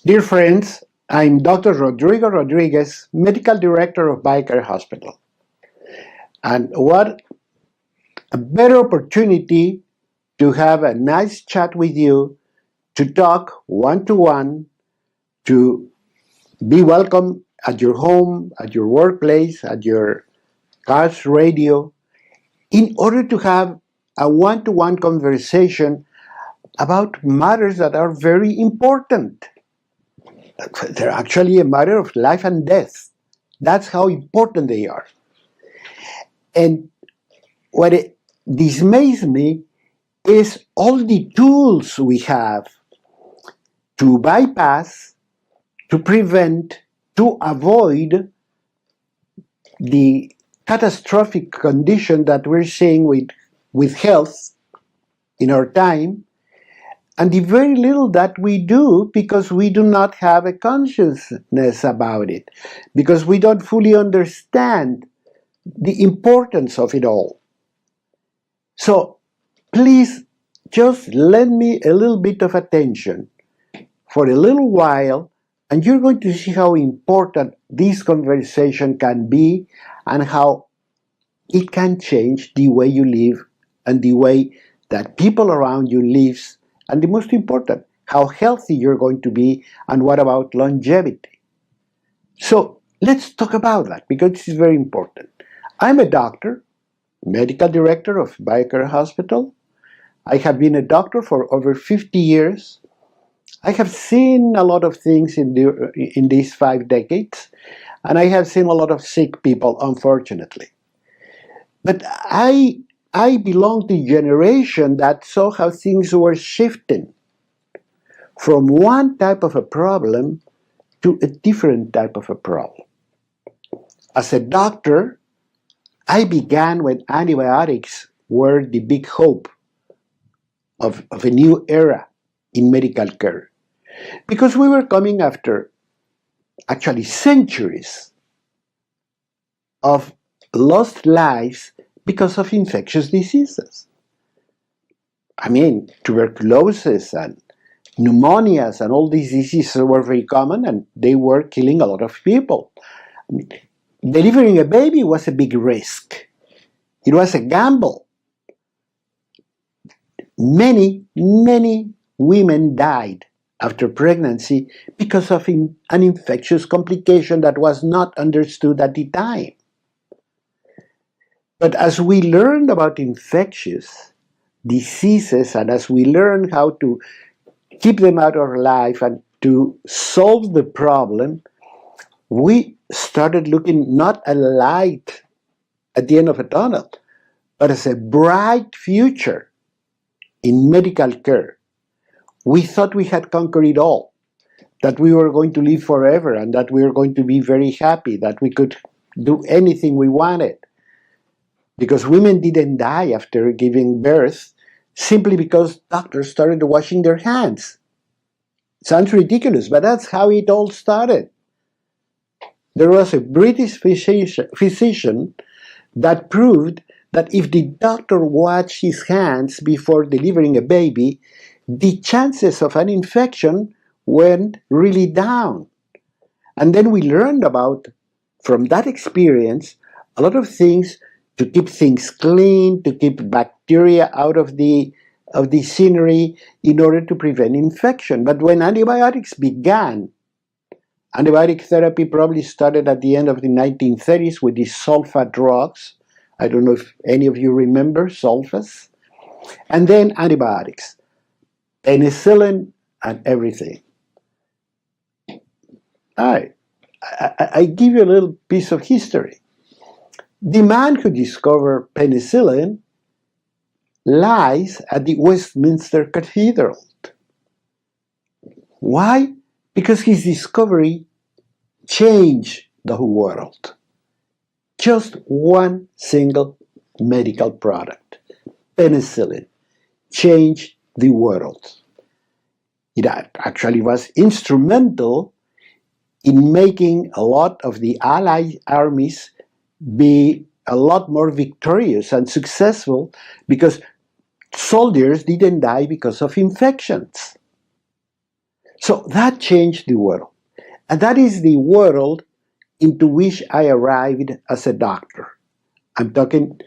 Dear friends, I'm Dr. Rodrigo Rodriguez, Medical Director of BioCare Hospital. And what a better opportunity to have a nice chat with you, to talk one-to-one, to be welcome at your home, at your workplace, at your car's radio, in order to have a one-to-one conversation about matters that are very important. They're actually a matter of life and death. That's how important they are. And what dismays me is all the tools we have to bypass, to prevent, to avoid the catastrophic condition that we're seeing with health in our time, and the very little that we do because we do not have a consciousness about it, because we don't fully understand the importance of it all. So please just lend me a little bit of attention for a little while, and you're going to see how important this conversation can be and how it can change the way you live and the way that people around you live, and the most important, how healthy you're going to be, and what about longevity. So let's talk about that, because this is very important. I'm a doctor, medical director of BioCare Hospital. I have been a doctor for over 50 years. I have seen a lot of things in these 5 decades, and I have seen a lot of sick people, unfortunately. But I belong to a generation that saw how things were shifting from one type of a problem to a different type of a problem. As a doctor, I began when antibiotics were the big hope of a new era in medical care, because we were coming after actually centuries of lost lives because of infectious diseases. I mean, tuberculosis and pneumonias and all these diseases were very common, and they were killing a lot of people. I mean, delivering a baby was a big risk. It was a gamble. Many women died after pregnancy because of an infectious complication that was not understood at the time. But as we learned about infectious diseases, and as we learned how to keep them out of our life and to solve the problem, we started looking not a light at the end of a tunnel, but as a bright future in medical care. We thought we had conquered it all, that we were going to live forever, and that we were going to be very happy, that we could do anything we wanted. Because women didn't die after giving birth simply because doctors started washing their hands. Sounds ridiculous, but that's how it all started. There was a British physician that proved that if the doctor washed his hands before delivering a baby, the chances of an infection went really down. And then we learned about, from that experience, a lot of things to keep things clean, to keep bacteria out of the scenery in order to prevent infection. But when antibiotics began, antibiotic therapy probably started at the end of the 1930s with the sulfa drugs. I don't know if any of you remember sulfas. And then antibiotics, penicillin and everything. I give you a little piece of history. The man who discovered penicillin lies at the Westminster Cathedral. Why? Because his discovery changed the whole world. Just one single medical product, penicillin, changed the world. It actually was instrumental in making a lot of the Allied armies be a lot more victorious and successful, because soldiers didn't die because of infections. So that changed the world. And that is the world into which I arrived as a doctor. I'm talking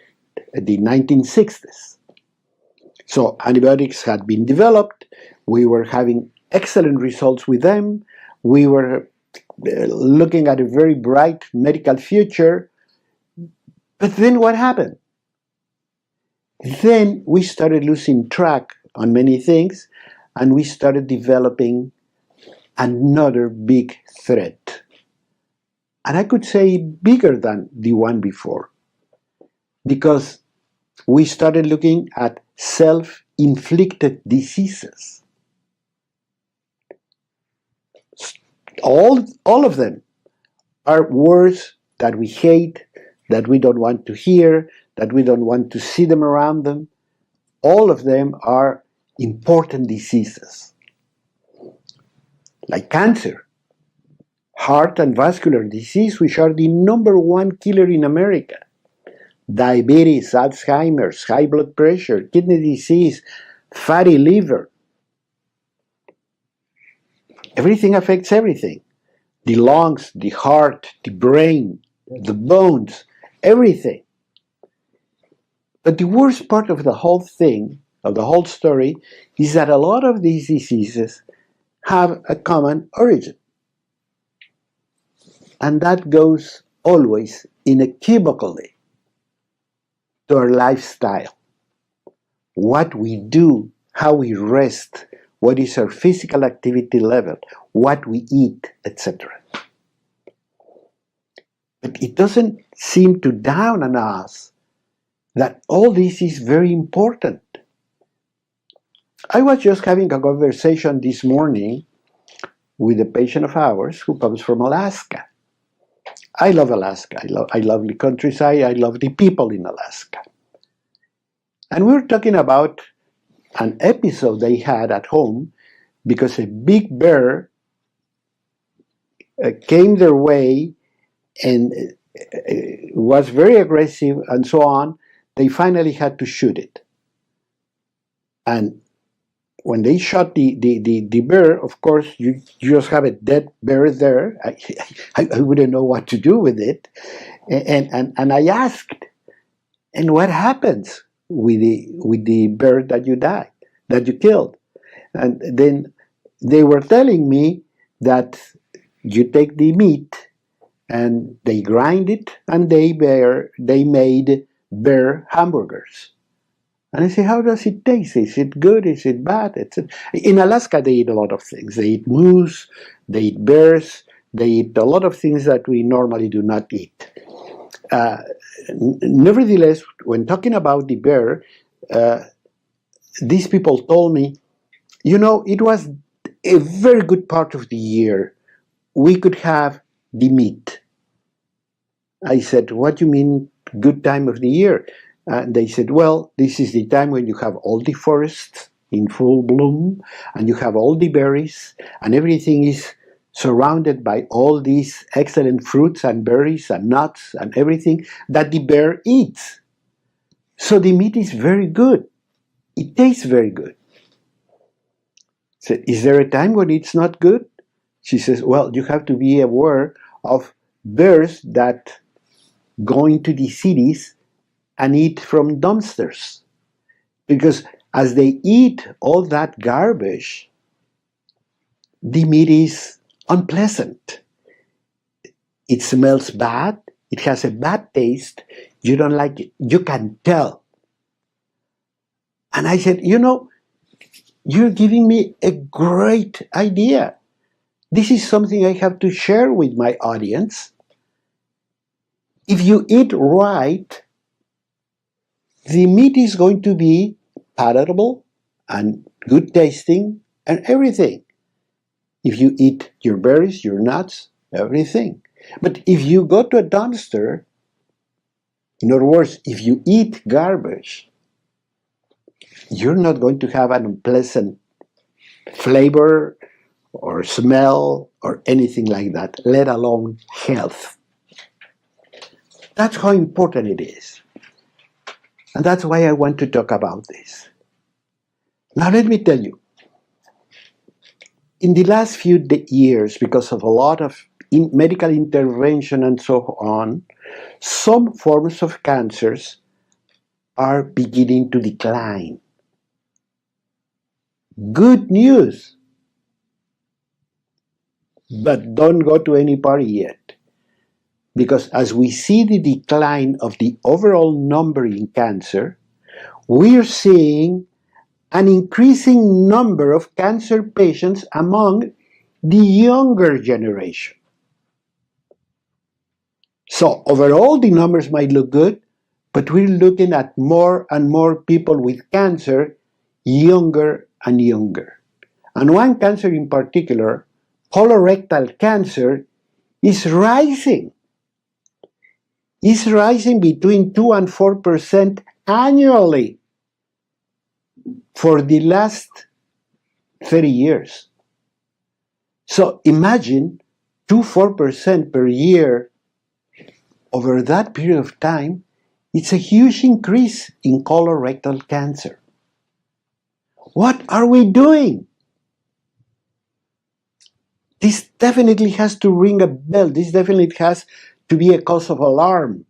the 1960s. So antibiotics had been developed. We were having excellent results with them. We were looking at a very bright medical future. But then what happened? Then we started losing track on many things, and we started developing another big threat. And I could say bigger than the one before, because we started looking at self-inflicted diseases. All of them are words that we hate, that we don't want to hear, that we don't want to see them around them. All of them are important diseases, like cancer, heart and vascular disease, which are the #1 killer in America, diabetes, Alzheimer's, high blood pressure, kidney disease, fatty liver. Everything affects everything. The lungs, the heart, the brain, the bones, everything. But the worst part of the whole thing, of the whole story, is that a lot of these diseases have a common origin. And that goes always inequivocally to our lifestyle. What we do, how we rest, what is our physical activity level, what we eat, etc. But it doesn't seem to dawn on us that all this is very important. I was just having a conversation this morning with a patient of ours who comes from Alaska. I love Alaska. I love the countryside. I love the people in Alaska. And we were talking about an episode they had at home because a big bear came their way and was very aggressive and so on. They finally had to shoot it. And when they shot the bear, of course, you just have a dead bear there. I wouldn't know what to do with it. And I asked, and what happens with the bear that you killed? And then they were telling me that you take the meat and they grind it and they made bear hamburgers. And I say, how does it taste? Is it good? Is it bad? In Alaska, they eat a lot of things. They eat moose, they eat bears, they eat a lot of things that we normally do not eat. Nevertheless, when talking about the bear, these people told me, it was a very good part of the year. We could have the meat. I said, what do you mean good time of the year? And they said, well, this is the time when you have all the forests in full bloom, and you have all the berries, and everything is surrounded by all these excellent fruits and berries and nuts and everything that the bear eats. So the meat is very good. It tastes very good. I said, is there a time when it's not good? She says, well, you have to be aware of bears that go into the cities and eat from dumpsters. Because as they eat all that garbage, the meat is unpleasant. It smells bad. It has a bad taste. You don't like it. You can tell. And I said, you're giving me a great idea. This is something I have to share with my audience. If you eat right, the meat is going to be palatable and good tasting and everything. If you eat your berries, your nuts, everything. But if you go to a dumpster, in other words, if you eat garbage, you're not going to have an unpleasant flavor or smell or anything like that, let alone health. That's how important it is. And that's why I want to talk about this. Now let me tell you, In the last few years, because of a lot of medical intervention and so on, some forms of cancers are beginning to decline. Good news! But don't go to any party yet. Because as we see the decline of the overall number in cancer, we're seeing an increasing number of cancer patients among the younger generation. So overall, the numbers might look good, but we're looking at more and more people with cancer, younger and younger. And one cancer in particular, colorectal cancer, is rising. It's rising between 2 and 4% annually for the last 30 years. So imagine 2-4% per year over that period of time. It's a huge increase in colorectal cancer. What are we doing? This definitely has to ring a bell. This definitely has to be a cause of alarm.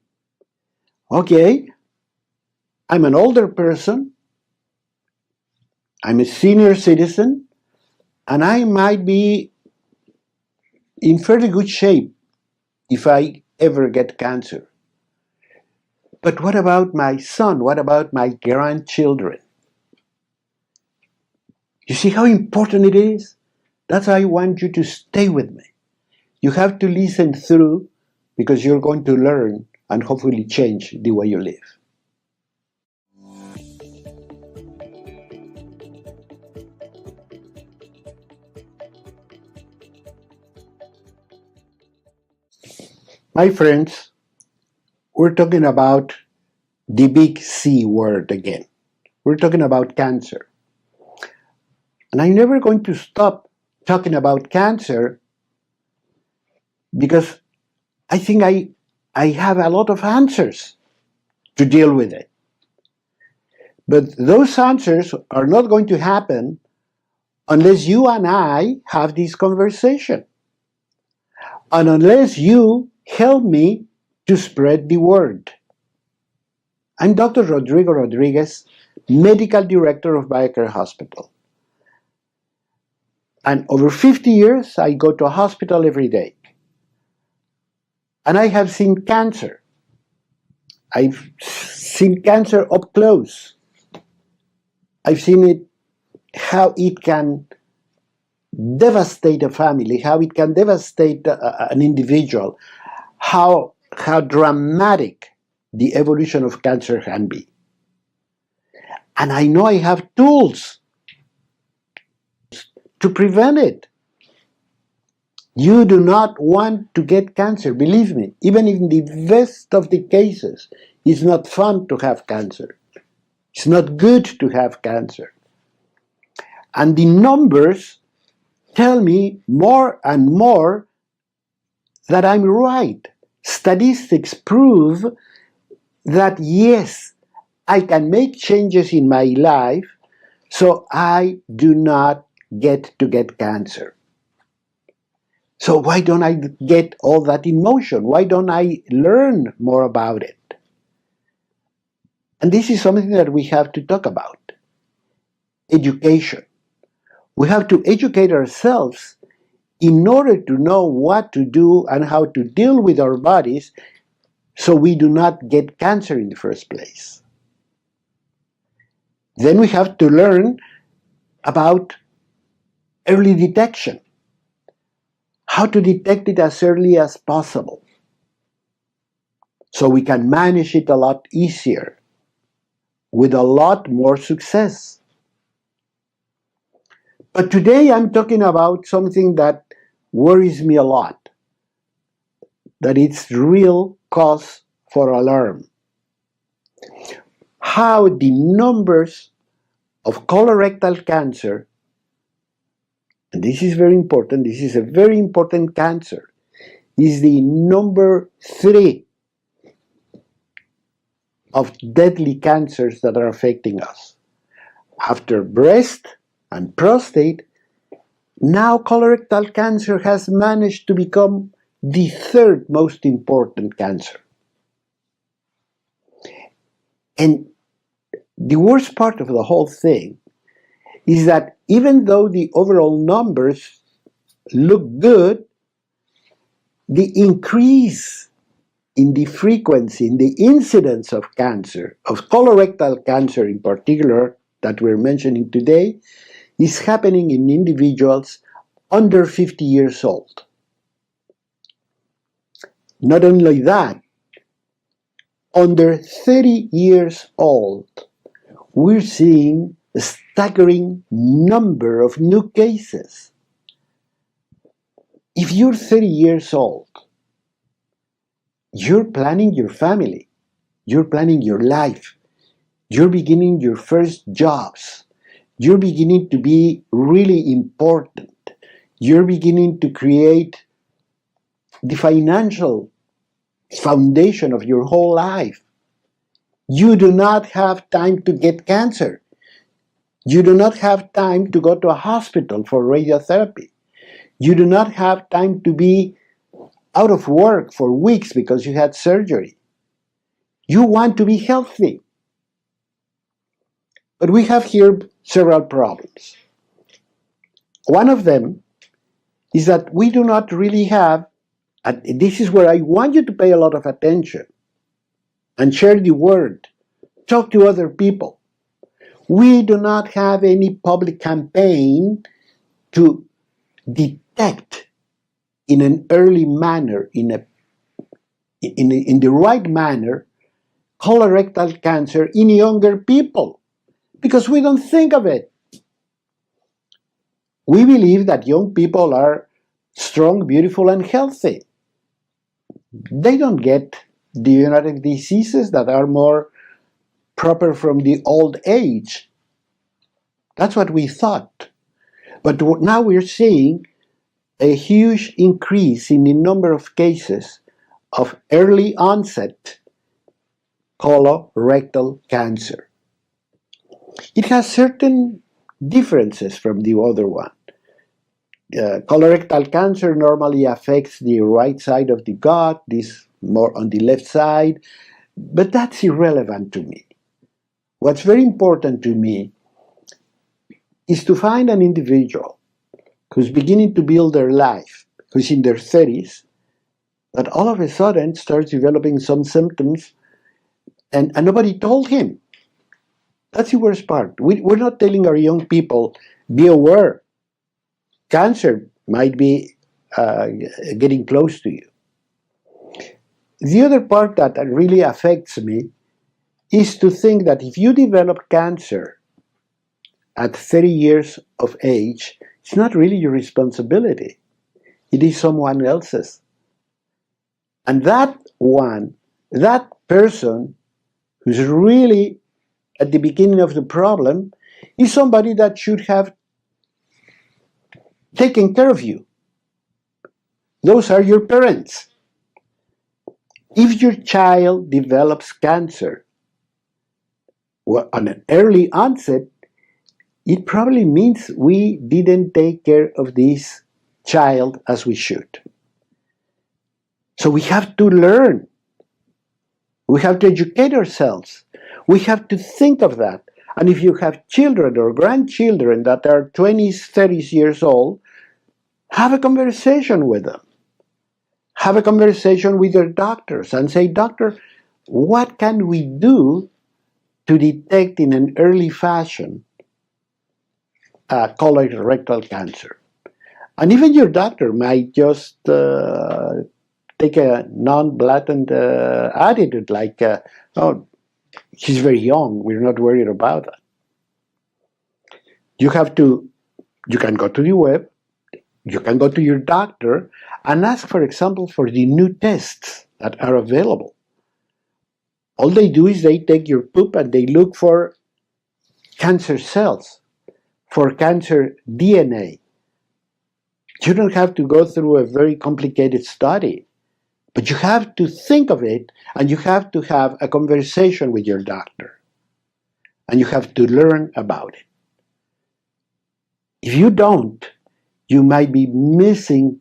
Okay, I'm an older person, I'm a senior citizen, and I might be in fairly good shape if I ever get cancer. But what about my son? What about my grandchildren? You see how important it is? That's why I want you to stay with me. You have to listen through because you're going to learn and hopefully change the way you live. My friends, we're talking about the big C word again. We're talking about cancer. And I'm never going to stop talking about cancer because I think I have a lot of answers to deal with it. But those answers are not going to happen unless you and I have this conversation. And unless you help me to spread the word. I'm Dr. Rodrigo Rodriguez, Medical Director of BioCare Hospital. And over 50 years, I go to a hospital every day. And I have seen cancer. I've seen cancer up close. I've seen it, how it can devastate a family, how it can devastate an individual, how dramatic the evolution of cancer can be. And I know I have tools to prevent it. You do not want to get cancer, believe me. Even in the best of the cases, it's not fun to have cancer. It's not good to have cancer. And the numbers tell me more and more that I'm right. Statistics prove that yes, I can make changes in my life so I do not get cancer. So why don't I get all that in motion? Why don't I learn more about it? And this is something that we have to talk about. Education. We have to educate ourselves in order to know what to do and how to deal with our bodies so we do not get cancer in the first place. Then we have to learn about early detection. How to detect it as early as possible so we can manage it a lot easier with a lot more success. But today I'm talking about something that worries me a lot, that it's real cause for alarm. How the numbers of colorectal cancer, and this is very important, this is a very important cancer, is the number 3 of deadly cancers that are affecting us. After breast and prostate, Now colorectal cancer has managed to become the third most important cancer. And the worst part of the whole thing is that even though the overall numbers look good, the increase in the frequency, in the incidence of cancer, of colorectal cancer in particular, that we're mentioning today, is happening in individuals under 50 years old. Not only that, under 30 years old, we're seeing a staggering number of new cases. If you're 30 years old, you're planning your family, you're planning your life, you're beginning your first jobs, you're beginning to be really important, you're beginning to create the financial foundation of your whole life. You do not have time to get cancer. You do not have time to go to a hospital for radiotherapy. You do not have time to be out of work for weeks because you had surgery. You want to be healthy. But we have here several problems. One of them is that we do not really have, and this is where I want you to pay a lot of attention and share the word, talk to other people. We do not have any public campaign to detect in an early manner, in the right manner, colorectal cancer in younger people, because we don't think of it. We believe that young people are strong, beautiful, and healthy. They don't get degenerative diseases that are more proper from the old age. That's what we thought. But now we're seeing a huge increase in the number of cases of early onset colorectal cancer. It has certain differences from the other one. Colorectal cancer normally affects the right side of the gut, this more on the left side, but that's irrelevant to me. What's very important to me is to find an individual who's beginning to build their life, who's in their 30s, that all of a sudden starts developing some symptoms and nobody told him. That's the worst part. We're not telling our young people, be aware, cancer might be getting close to you. The other part that really affects me is to think that if you develop cancer at 30 years of age, it's not really your responsibility. It is someone else's. And that person who's really at the beginning of the problem is somebody that should have taken care of you. Those are your parents. If your child develops cancer on an early onset, it probably means we didn't take care of this child as we should. So we have to learn. We have to educate ourselves. We have to think of that. And if you have children or grandchildren that are 20s, 30s years old, have a conversation with them. Have a conversation with your doctors and say, doctor, what can we do to detect in an early fashion colorectal cancer? And even your doctor might just take a non-blatant attitude like, oh, she's very young, we're not worried about that. You can go to the web, you can go to your doctor and ask, for example, for the new tests that are available. All they do is they take your poop and they look for cancer cells, for cancer DNA. You don't have to go through a very complicated study, but you have to think of it and you have to have a conversation with your doctor and you have to learn about it. If you don't, you might be missing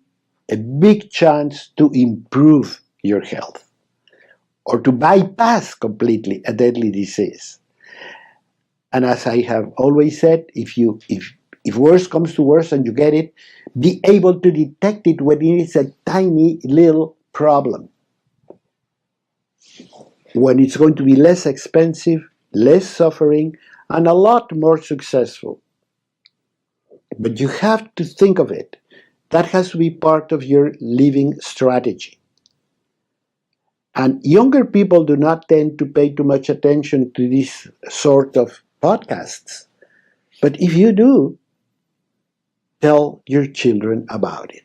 a big chance to improve your health or to bypass completely a deadly disease. And as I have always said, if worse comes to worse and you get it, be able to detect it when it is a tiny little problem. When it's going to be less expensive, less suffering, and a lot more successful. But you have to think of it. That has to be part of your living strategy. And younger people do not tend to pay too much attention to this sort of podcasts. But if you do, tell your children about it.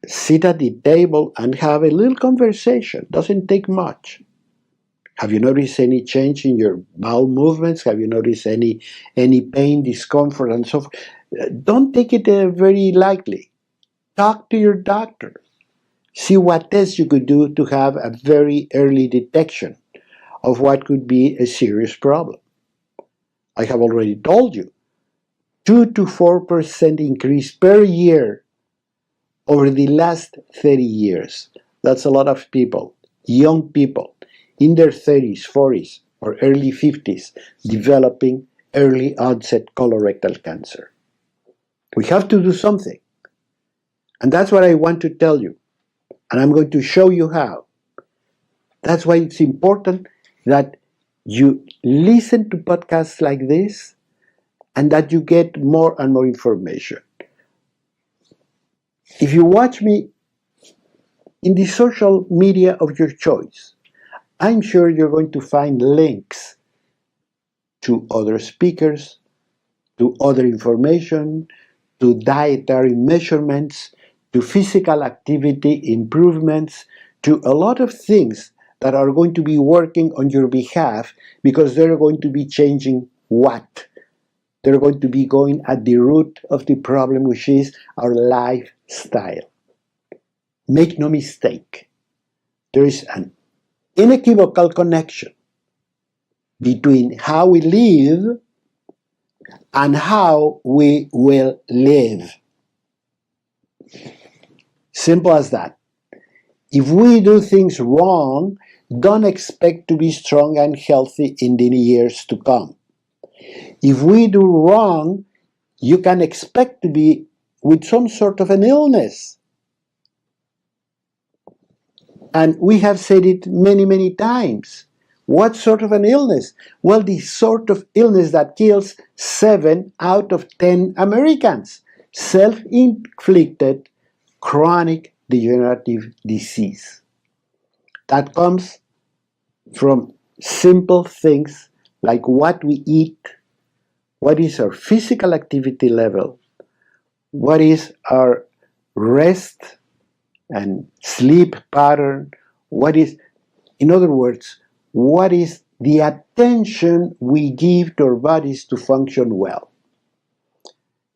Sit at the table and have a little conversation. Doesn't take much. Have you noticed any change in your bowel movements? Have you noticed any pain, discomfort, and so forth? Don't take it very lightly. Talk to your doctor. See what tests you could do to have a very early detection of what could be a serious problem. I have already told you, 2 to 4% increase per year over the last 30 years. That's a lot of people, young people, in their 30s, 40s, or early 50s, developing early onset colorectal cancer. We have to do something. And that's what I want to tell you. And I'm going to show you how. That's why it's important that you listen to podcasts like this and that you get more and more information. If you watch me in the social media of your choice, I'm sure you're going to find links to other speakers, to other information, to dietary measurements, to physical activity improvements, to a lot of things that are going to be working on your behalf because they're going to be changing what? They're going to be going at the root of the problem, which is our lifestyle. Make no mistake, there is an unequivocal connection between how we live and how we will live. Simple as that. If we do things wrong, don't expect to be strong and healthy in the years to come. If we do wrong, you can expect to be with some sort of an illness. And we have said it many, many times. What sort of an illness? Well, the sort of illness that kills 7 out of 10 Americans. Self-inflicted chronic degenerative disease. That comes from simple things like what we eat, what is our physical activity level, what is our rest and sleep pattern, in other words, what is the attention we give to our bodies to function well.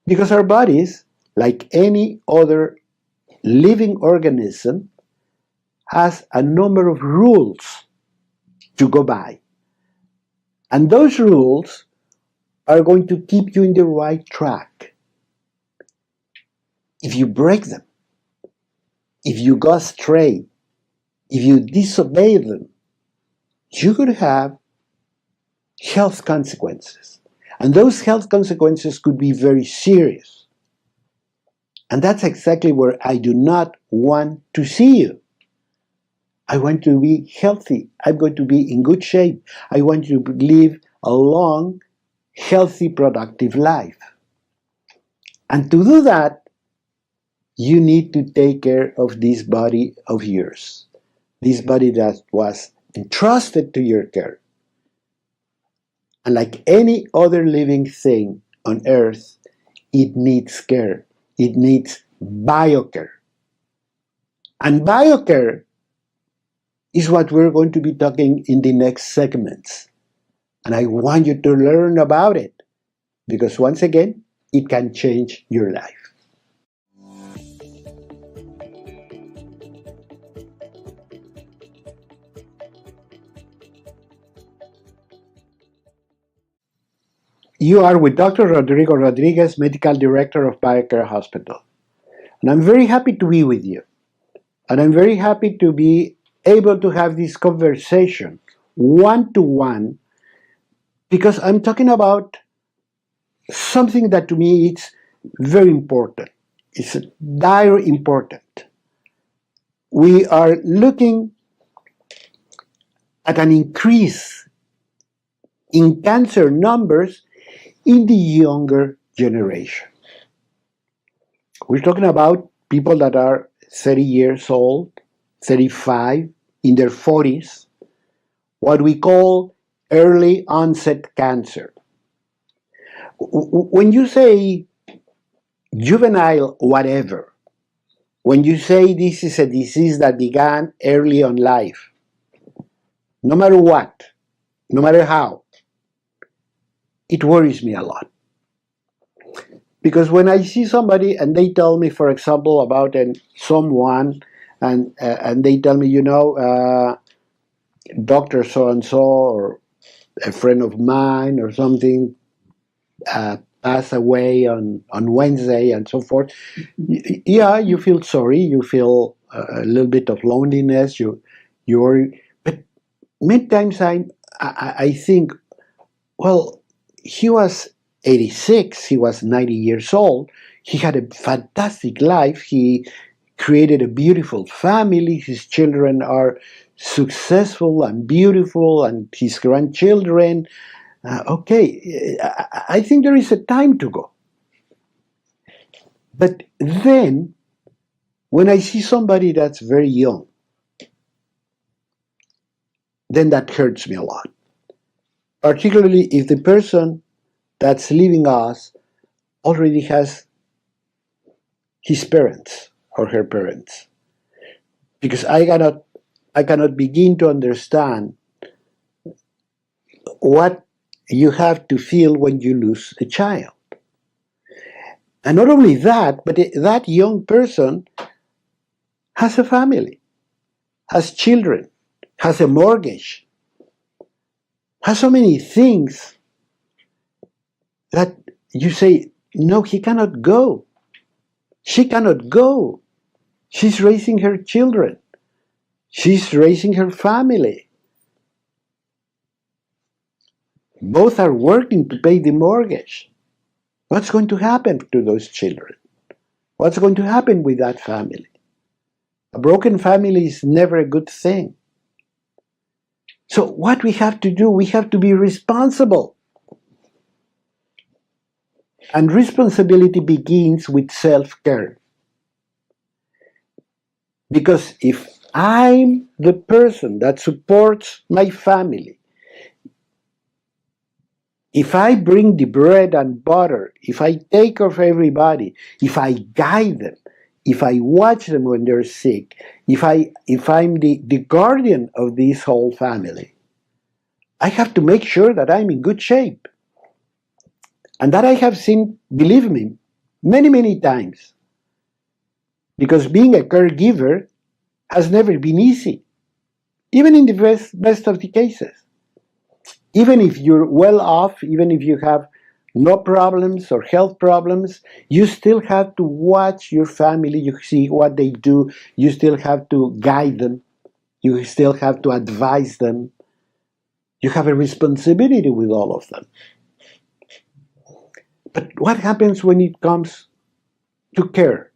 Because our bodies, like any other living organism, has a number of rules to go by. And those rules are going to keep you in the right track. If you break them, if you go astray, if you disobey them, you could have health consequences. And those health consequences could be very serious. And that's exactly where I do not want to see you. I want to be healthy. I'm going to be in good shape. I want to live a long, healthy, productive life. And to do that, you need to take care of this body of yours. This body that was entrusted to your care. And like any other living thing on earth, it needs care. It needs BioCare. And BioCare is what we're going to be talking in the next segments. And I want you to learn about it because once again, it can change your life. You are with Dr. Rodrigo Rodriguez, Medical Director of BioCare Hospital. And I'm very happy to be with you. And I'm very happy to be able to have this conversation one-to-one, because I'm talking about something that to me is very important. It's dire important. We are looking at an increase in cancer numbers in the younger generation. We're talking about people that are 30 years old, 35, in their 40s, what we call early onset cancer. When you say juvenile whatever, when you say this is a disease that began early on life, no matter what, no matter how, it worries me a lot. Because when I see somebody and they tell me, for example, about someone, and they tell me, Dr. So-and-so or a friend of mine or something passed away on Wednesday and so forth, yeah, you feel sorry, you feel a little bit of loneliness, you worry. But many times I think, well, he was 86, he was 90 years old, he had a fantastic life, he created a beautiful family, his children are successful and beautiful, and his grandchildren. Okay, I think there is a time to go. But then, when I see somebody that's very young, then that hurts me a lot. Particularly if the person that's leaving us already has his parents or her parents. Because I cannot begin to understand what you have to feel when you lose a child. And not only that, but that young person has a family, has children, has a mortgage, has so many things that you say, no, he cannot go. She cannot go. She's raising her children. She's raising her family. Both are working to pay the mortgage. What's going to happen to those children? What's going to happen with that family? A broken family is never a good thing. So what we have to do, we have to be responsible. And responsibility begins with self-care. Because if I'm the person that supports my family, if I bring the bread and butter, if I take care of everybody, if I guide them, if I watch them when they're sick, if I'm the guardian of this whole family, I have to make sure that I'm in good shape. And that I have seen, believe me, many, many times. Because being a caregiver has never been easy, even in the best of the cases. Even if you're well off, even if you have no problems or health problems, you still have to watch your family, you see what they do, you still have to guide them, you still have to advise them. You have a responsibility with all of them. But what happens when it comes to care?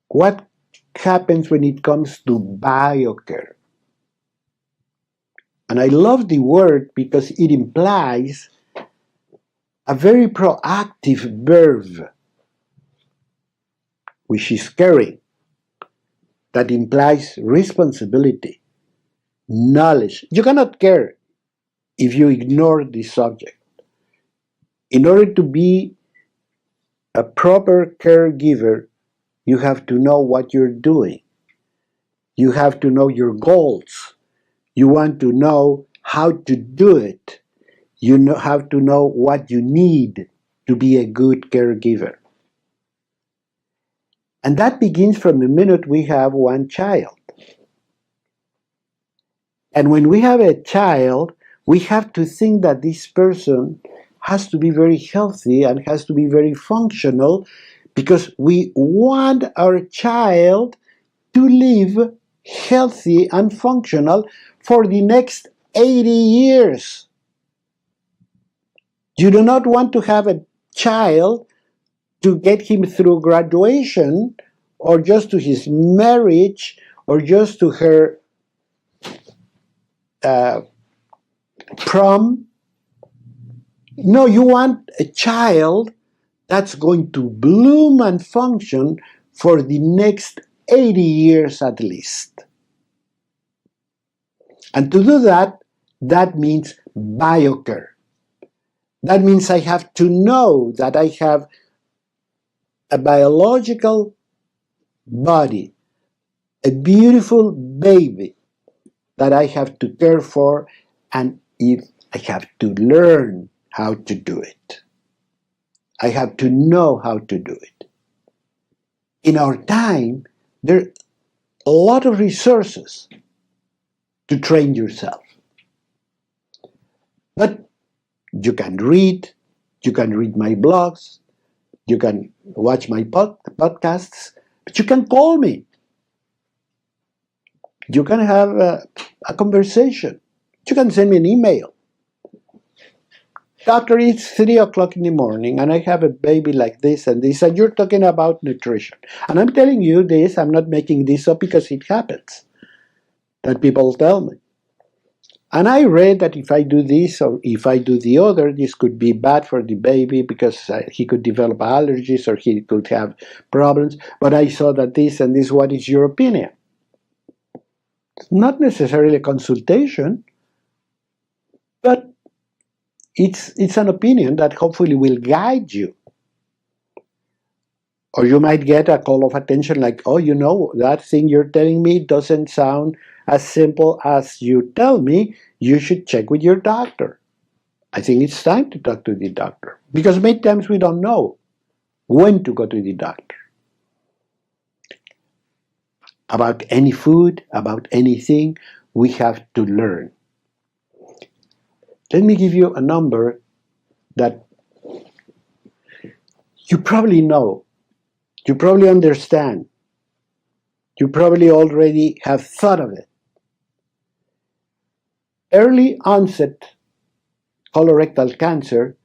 What happens when it comes to BioCare? And I love the word because it implies a very proactive verb, which is caring, that implies responsibility, knowledge. You cannot care if you ignore the subject. In order to be a proper caregiver, you have to know what you're doing. You have to know your goals. You want to know how to do it. You have to know what you need to be a good caregiver. And that begins from the minute we have one child. And when we have a child, we have to think that this person has to be very healthy and has to be very functional, because we want our child to live healthy and functional for the next 80 years. You do not want to have a child to get him through graduation, or just to his marriage, or just to her prom. No, you want a child that's going to bloom and function for the next 80 years at least. And to do that, that means BioCare. That means I have to know that I have a biological body, a beautiful baby that I have to care for, and if I have to learn how to do it. I have to know how to do it. In our time, there are a lot of resources to train yourself. But you can read my blogs, you can watch my podcasts, but you can call me. You can have a conversation. You can send me an email. Doctor, it's 3 o'clock in the morning and I have a baby like this and this, and you're talking about nutrition. And I'm telling you this, I'm not making this up because it happens, that people tell me. And I read that if I do this or if I do the other, this could be bad for the baby because he could develop allergies or he could have problems. But I saw that this and this, what is your opinion? It's not necessarily a consultation, but it's an opinion that hopefully will guide you. Or you might get a call of attention like, oh, you know, that thing you're telling me doesn't sound as simple as you tell me. You should check with your doctor. I think it's time to talk to the doctor, because many times we don't know when to go to the doctor. About any food, about anything, we have to learn. Let me give you a number that you probably know, you probably understand, you probably already have thought of it. Early onset colorectal cancer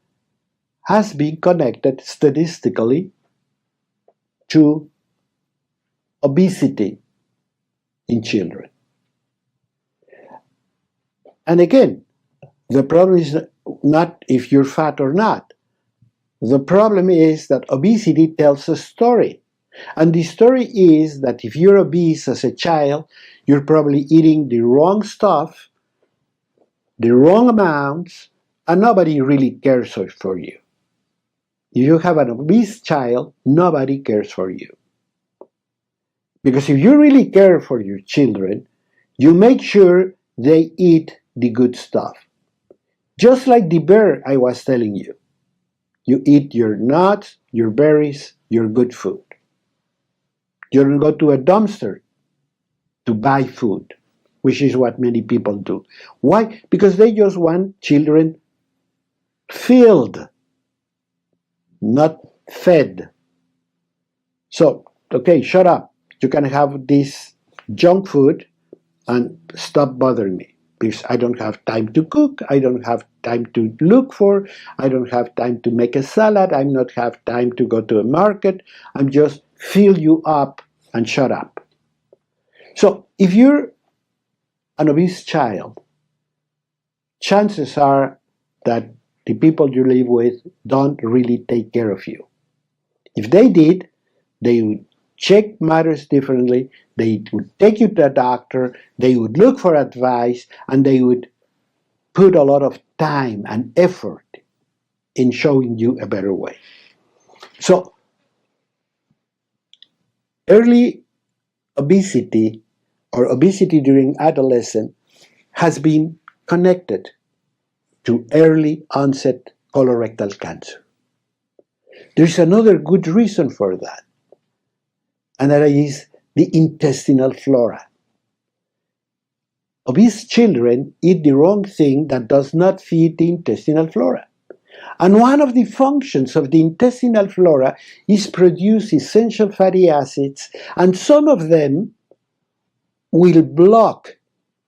has been connected statistically to obesity in children. And again, the problem is not if you're fat or not. The problem is that obesity tells a story. And the story is that if you're obese as a child, you're probably eating the wrong stuff, the wrong amounts, and nobody really cares for you. If you have an obese child, nobody cares for you. Because if you really care for your children, you make sure they eat the good stuff. Just like the bear I was telling you. You eat your nuts, your berries, your good food. You don't go to a dumpster to buy food, which is what many people do. Why? Because they just want children filled, not fed. So, okay, shut up. You can have this junk food and stop bothering me, because I don't have time to cook, I don't have time to look for, I don't have time to make a salad, I don't have time to go to a market, I'm just fill you up and shut up. So if you're an obese child, chances are that the people you live with don't really take care of you. If they did, they would check matters differently, they would take you to a doctor, they would look for advice, and they would put a lot of time and effort in showing you a better way. So, early obesity or obesity during adolescence has been connected to early onset colorectal cancer. There's another good reason for that, and that is the intestinal flora. Obese children eat the wrong thing that does not feed the intestinal flora. And one of the functions of the intestinal flora is produce essential fatty acids, and some of them will block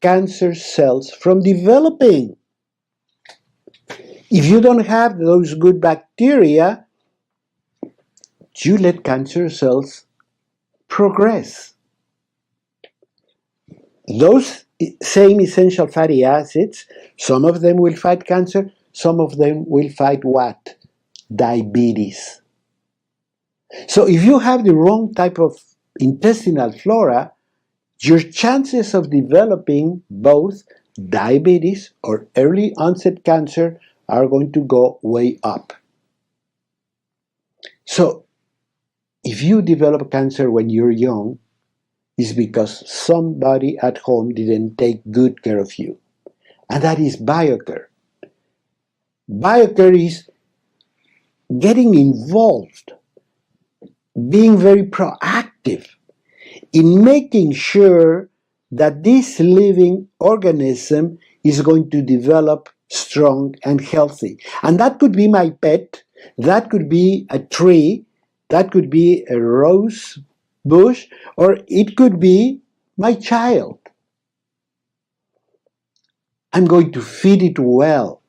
cancer cells from developing. If you don't have those good bacteria, you let cancer cells progress. Those same essential fatty acids, some of them will fight cancer, some of them will fight what? Diabetes. So if you have the wrong type of intestinal flora, your chances of developing both diabetes or early onset cancer are going to go way up. So if you develop cancer when you're young, it's because somebody at home didn't take good care of you. And that is BioCare. BioCare is getting involved, being very proactive in making sure that this living organism is going to develop strong and healthy. And that could be my pet, that could be a tree, that could be a rose bush, or it could be my child. I'm going to feed it well.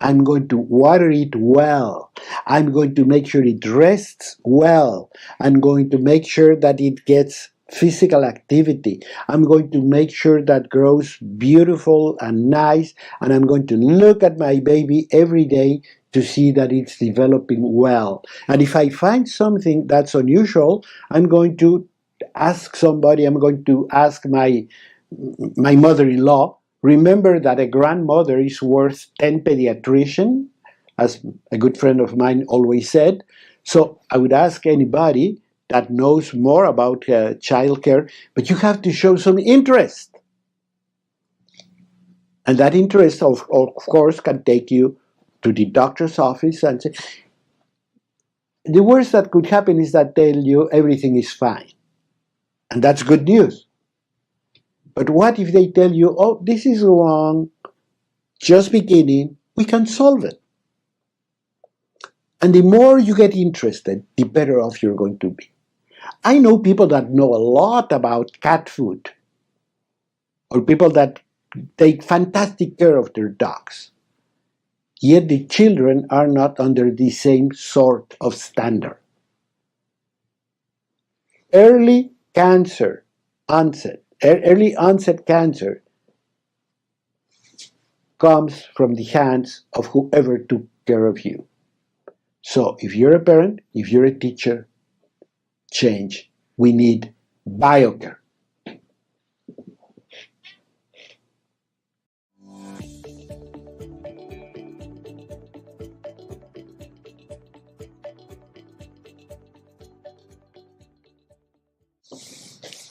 I'm going to water it well. I'm going to make sure it rests well. I'm going to make sure that it gets physical activity. I'm going to make sure that grows beautiful and nice. And I'm going to look at my baby every day to see that it's developing well. And if I find something that's unusual, I'm going to ask somebody. I'm going to ask my mother-in-law. Remember that a grandmother is worth 10 pediatricians, as a good friend of mine always said. So I would ask anybody that knows more about childcare, but you have to show some interest. And that interest, of course, can take you to the doctor's office and say, the worst that could happen is that tell you everything is fine. And that's good news. But what if they tell you, oh, this is wrong, just beginning, we can solve it. And the more you get interested, the better off you're going to be. I know people that know a lot about cat food, or people that take fantastic care of their dogs. Yet the children are not under the same sort of standard. Early onset cancer comes from the hands of whoever took care of you. So if you're a parent, if you're a teacher, change. We need BioCare.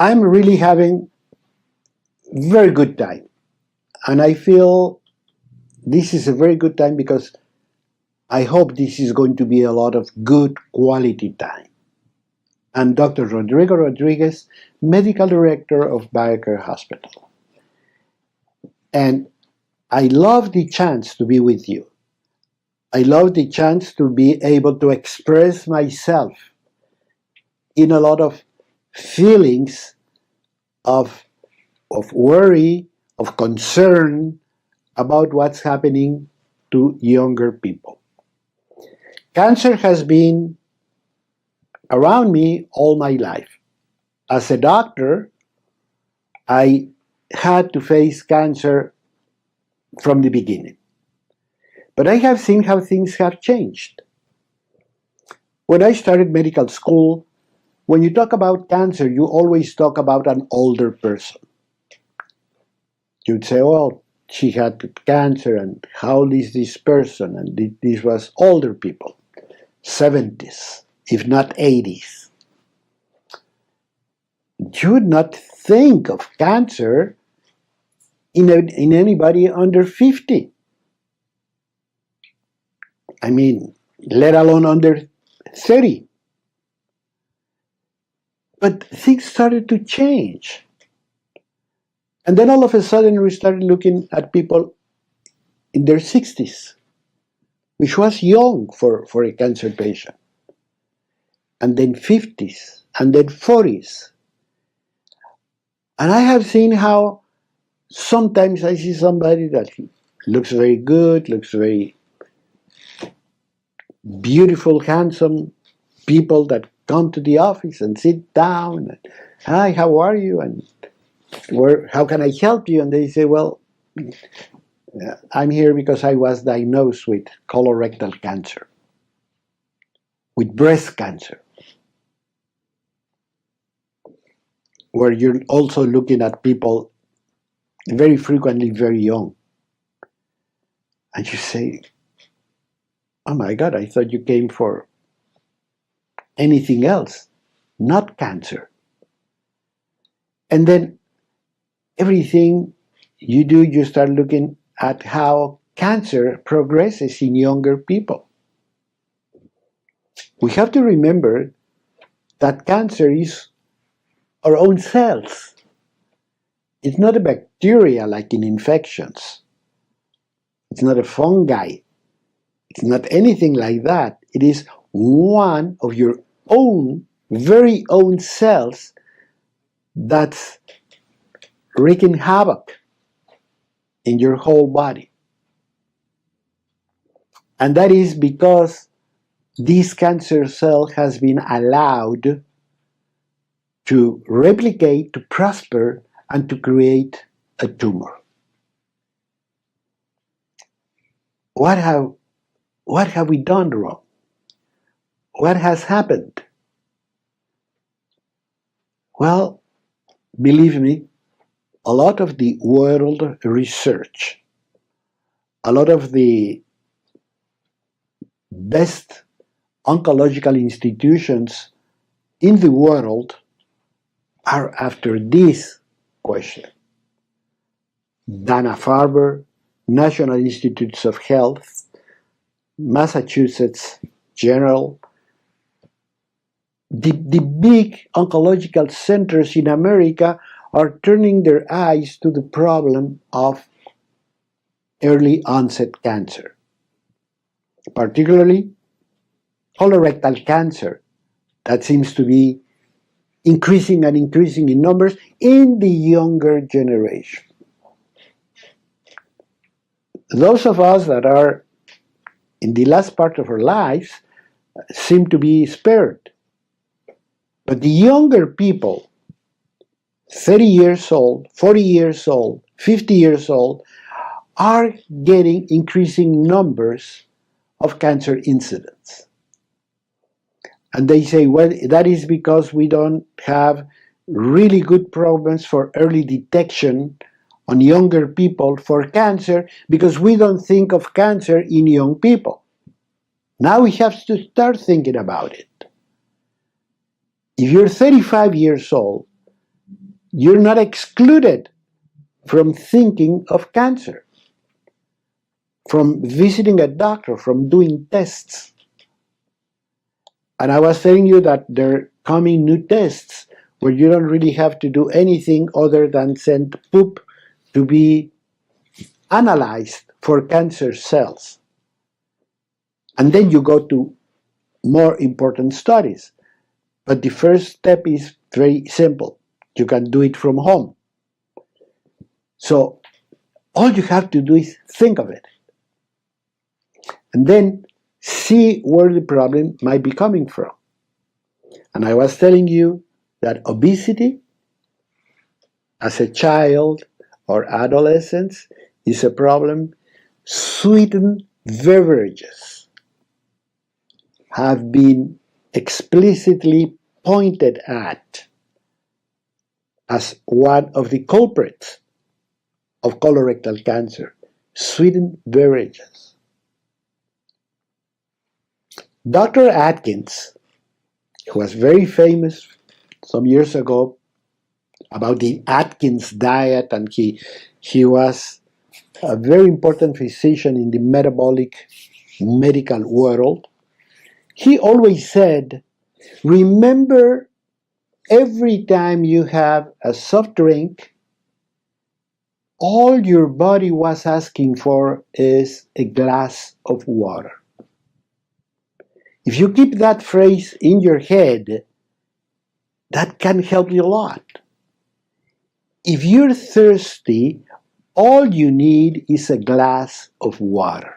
I'm really having very good time. And I feel this is a very good time because I hope this is going to be a lot of good quality time. I'm Dr. Rodrigo Rodriguez, Medical Director of BioCare Hospital. And I love the chance to be with you. I love the chance to be able to express myself in a lot of feelings of worry, of concern about what's happening to younger people. Cancer has been around me all my life. As a doctor, I had to face cancer from the beginning. But I have seen how things have changed. When I started medical school, when you talk about cancer, you always talk about an older person. You'd say, well, she had cancer, and how old is this person? And this was older people, 70s, if not 80s. You would not think of cancer in anybody under 50. I mean, let alone under 30. But things started to change. And then all of a sudden we started looking at people in their 60s. which was young for a cancer patient, and then 50s, and then 40s. And I have seen how sometimes I see somebody that looks very good, looks very beautiful, handsome, people that come to the office and sit down, and, hi, how are you? And how can I help you? And they say, well, I'm here because I was diagnosed with colorectal cancer, with breast cancer, where you're also looking at people very frequently very young. And you say, oh my God, I thought you came for anything else, not cancer. And then everything you do, you start looking at how cancer progresses in younger people. We have to remember that cancer is our own cells. It's not a bacteria like in infections. It's not a fungi. It's not anything like that. It is one of your own, very own cells that's wreaking havoc in your whole body. And that is because this cancer cell has been allowed to replicate, to prosper, and to create a tumor. What have we done wrong? What has happened? Well, believe me, a lot of the world research, a lot of the best oncological institutions in the world are after this question. Dana-Farber, National Institutes of Health, Massachusetts General, the big oncological centers in America are turning their eyes to the problem of early onset cancer, particularly colorectal cancer, that seems to be increasing and increasing in numbers in the younger generation. Those of us that are in the last part of our lives seem to be spared. But the younger people, 30 years old, 40 years old, 50 years old, are getting increasing numbers of cancer incidents. And they say, well, that is because we don't have really good programs for early detection on younger people for cancer, because we don't think of cancer in young people. Now we have to start thinking about it. If you're 35 years old, you're not excluded from thinking of cancer, from visiting a doctor, from doing tests. And I was telling you that there are coming new tests where you don't really have to do anything other than send poop to be analyzed for cancer cells. And then you go to more important studies. But the first step is very simple. You can do it from home. So all you have to do is think of it. And then see where the problem might be coming from. And I was telling you that obesity as a child or adolescence is a problem. Sweetened beverages have been explicitly pointed at as one of the culprits of colorectal cancer. Sweetened beverages. Dr. Atkins, who was very famous some years ago about the Atkins diet, and he was a very important physician in the metabolic medical world, he always said, remember, every time you have a soft drink, all your body was asking for is a glass of water. If you keep that phrase in your head, that can help you a lot. If you're thirsty, all you need is a glass of water.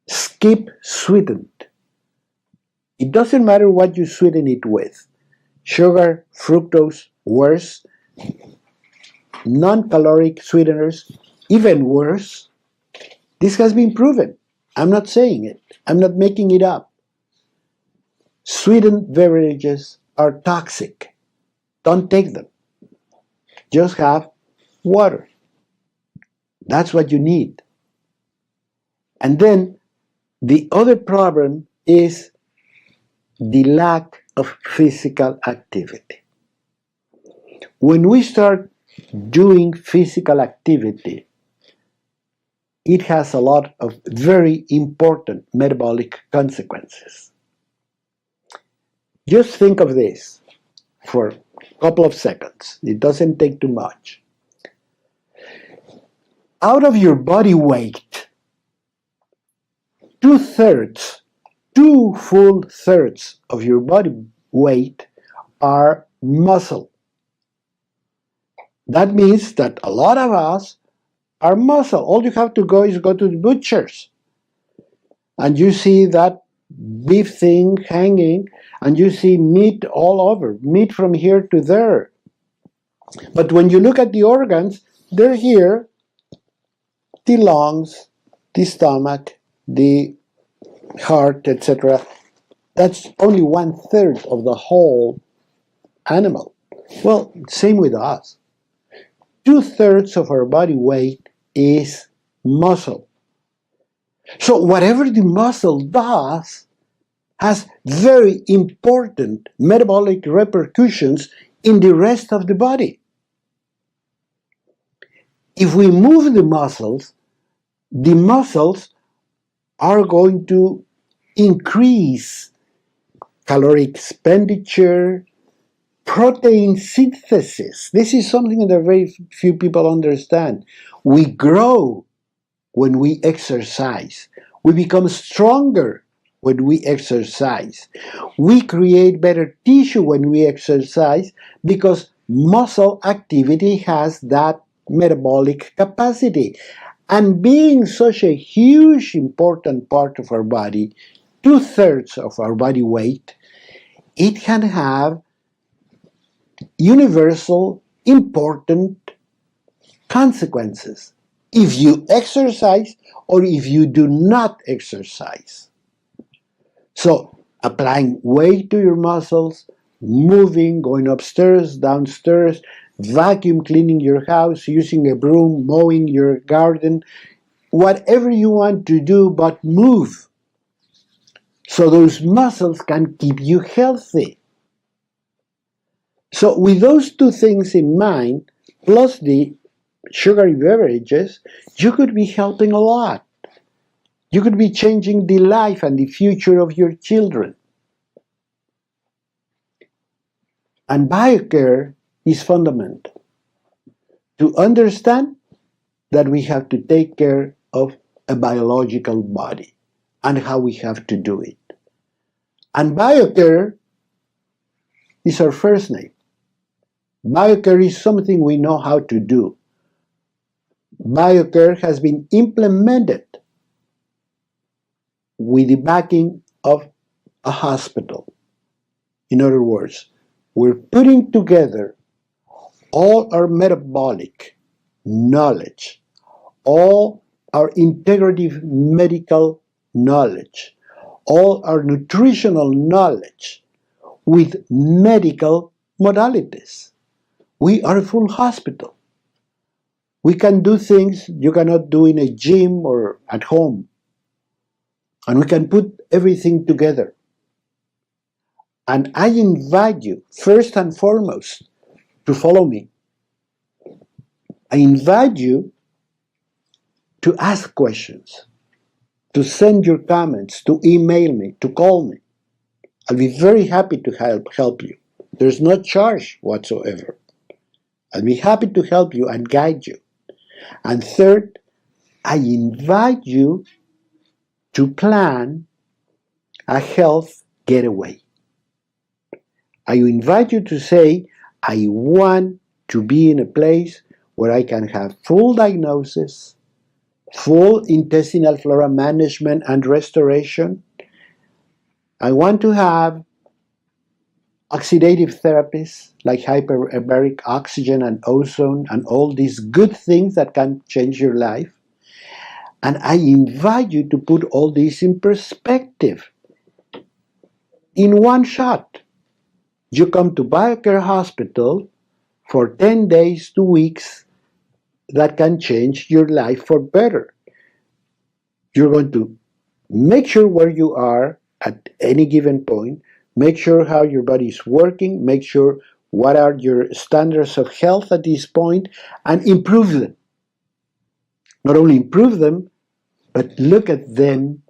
Skip sweetened. It doesn't matter what you sweeten it with. Sugar, fructose, worse. Non-caloric sweeteners, even worse. This has been proven. I'm not saying it. I'm not making it up. Sweetened beverages are toxic. Don't take them. Just have water. That's what you need. And then the other problem is the lack of physical activity. When we start doing physical activity, it has a lot of very important metabolic consequences. Just think of this for a couple of seconds. It doesn't take too much. Out of your body weight, 2/3, 2 full thirds of your body weight are muscle. That means that a lot of us are muscle. All you have to go is go to the butcher's, and you see that beef thing hanging, and you see meat all over, meat from here to there. But when you look at the organs, they're here, the lungs, the stomach, the heart, etc. That's only 1/3 of the whole animal. Well, same with us. 2/3 of our body weight is muscle. So whatever the muscle does has very important metabolic repercussions in the rest of the body. If we move the muscles are going to increase caloric expenditure, protein synthesis. This is something that very few people understand. We grow when we exercise. We become stronger when we exercise. We create better tissue when we exercise because muscle activity has that metabolic capacity. And being such a huge, important part of our body, 2/3 of our body weight, it can have universal, important consequences if you exercise or if you do not exercise. So, applying weight to your muscles, moving, going upstairs, downstairs, vacuum cleaning your house, using a broom, mowing your garden, whatever you want to do, but move. So those muscles can keep you healthy. So with those two things in mind, plus the sugary beverages, you could be helping a lot. You could be changing the life and the future of your children. And BioCare is fundamental. To understand that we have to take care of a biological body and how we have to do it. And BioCare is our first name. BioCare is something we know how to do. BioCare has been implemented with the backing of a hospital. In other words, we're putting together all our metabolic knowledge, all our integrative medical knowledge, all our nutritional knowledge with medical modalities. We are a full hospital. We can do things you cannot do in a gym or at home. And we can put everything together. And I invite you, first and foremost, to follow me. I invite you to ask questions, to send your comments, to email me, to call me. I'll be very happy to help you. There's no charge whatsoever. I'll be happy to help you and guide you. And third, I invite you to plan a health getaway. I invite you to say, I want to be in a place where I can have full diagnosis, full intestinal flora management and restoration. I want to have oxidative therapies like hyperbaric oxygen and ozone and all these good things that can change your life. And I invite you to put all this in perspective. In one shot, you come to BioCare Hospital for 10 days, 2 weeks, that can change your life for better. You're going to make sure where you are at any given point, make sure how your body is working, make sure what are your standards of health at this point, and improve them. Not only improve them, but look at them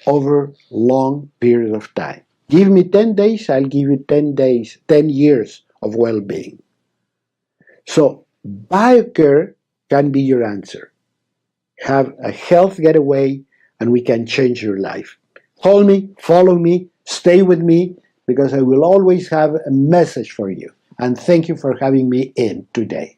over long period of time. Give me 10 days, I'll give you 10 days, 10 years of well-being. So BioCare can be your answer. Have a health getaway and we can change your life. Call me, follow me, stay with me, because I will always have a message for you. And thank you for having me in today.